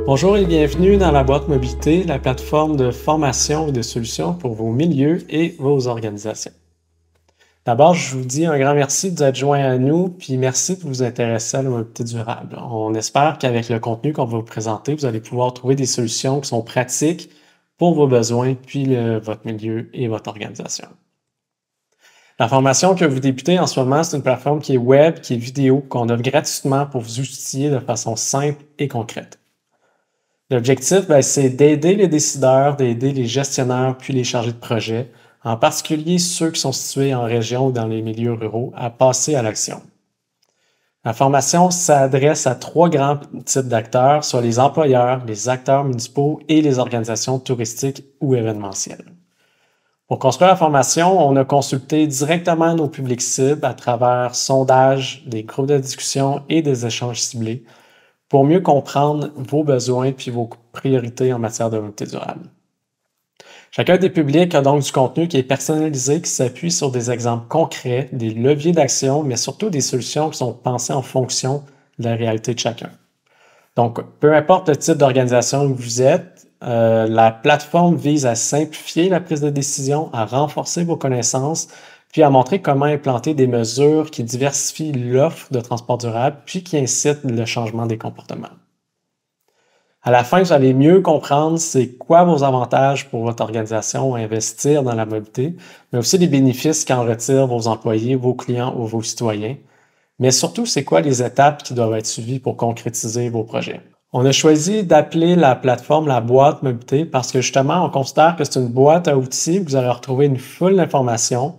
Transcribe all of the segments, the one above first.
Bonjour et bienvenue dans la boîte mobilité, la plateforme de formation et de solutions pour vos milieux et vos organisations. D'abord, je vous dis un grand merci de vous être joints à nous, puis merci de vous intéresser à la mobilité durable. On espère qu'avec le contenu qu'on va vous présenter, vous allez pouvoir trouver des solutions qui sont pratiques pour vos besoins, puis votre milieu et votre organisation. La formation que vous débutez en ce moment, c'est une plateforme qui est web, qui est vidéo, qu'on offre gratuitement pour vous outiller de façon simple et concrète. L'objectif, c'est d'aider les décideurs, d'aider les gestionnaires puis les chargés de projet, en particulier ceux qui sont situés en région ou dans les milieux ruraux, à passer à l'action. La formation s'adresse à trois grands types d'acteurs, soit les employeurs, les acteurs municipaux et les organisations touristiques ou événementielles. Pour construire la formation, on a consulté directement nos publics cibles à travers sondages, des groupes de discussion et des échanges ciblés, pour mieux comprendre vos besoins puis vos priorités en matière de mobilité durable. Chacun des publics a donc du contenu qui est personnalisé, qui s'appuie sur des exemples concrets, des leviers d'action, mais surtout des solutions qui sont pensées en fonction de la réalité de chacun. Donc, peu importe le type d'organisation où vous êtes, la plateforme vise à simplifier la prise de décision, à renforcer vos connaissances, puis à montrer comment implanter des mesures qui diversifient l'offre de transport durable, puis qui incitent le changement des comportements. À la fin, vous allez mieux comprendre c'est quoi vos avantages pour votre organisation à investir dans la mobilité, mais aussi les bénéfices qu'en retirent vos employés, vos clients ou vos citoyens, mais surtout c'est quoi les étapes qui doivent être suivies pour concrétiser vos projets. On a choisi d'appeler la plateforme la boîte mobilité parce que justement, on considère que c'est une boîte à outils où vous allez retrouver une foule d'informations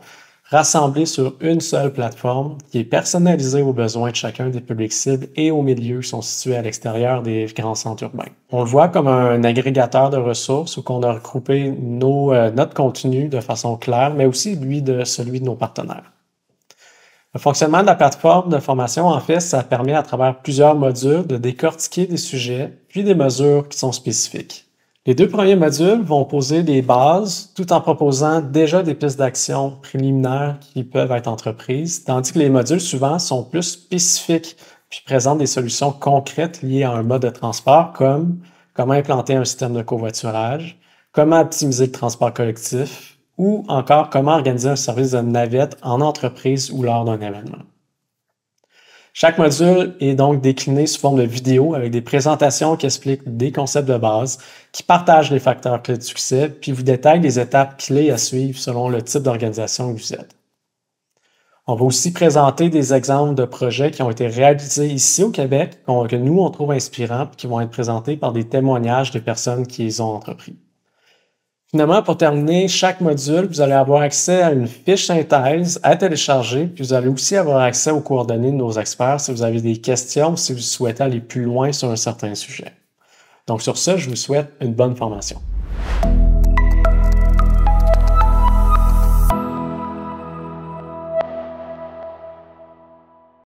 rassemblées sur une seule plateforme qui est personnalisée aux besoins de chacun des publics cibles et aux milieux qui sont situés à l'extérieur des grands centres urbains. On le voit comme un agrégateur de ressources où on a regroupé notre contenu de façon claire, mais aussi celui de nos partenaires. Le fonctionnement de la plateforme de formation, en fait, ça permet à travers plusieurs modules de décortiquer des sujets, puis des mesures qui sont spécifiques. Les deux premiers modules vont poser des bases tout en proposant déjà des pistes d'action préliminaires qui peuvent être entreprises, tandis que les modules suivants sont plus spécifiques puis présentent des solutions concrètes liées à un mode de transport comme comment implanter un système de covoiturage, comment optimiser le transport collectif, ou encore comment organiser un service de navette en entreprise ou lors d'un événement. Chaque module est donc décliné sous forme de vidéo avec des présentations qui expliquent des concepts de base, qui partagent les facteurs clés de succès, puis vous détaillent les étapes clés à suivre selon le type d'organisation que vous êtes. On va aussi présenter des exemples de projets qui ont été réalisés ici au Québec, que nous, on trouve inspirants, puis qui vont être présentés par des témoignages des personnes qui les ont entrepris. Finalement, pour terminer, chaque module, vous allez avoir accès à une fiche synthèse à télécharger, puis vous allez aussi avoir accès aux coordonnées de nos experts si vous avez des questions, si vous souhaitez aller plus loin sur un certain sujet. Donc sur ce, je vous souhaite une bonne formation.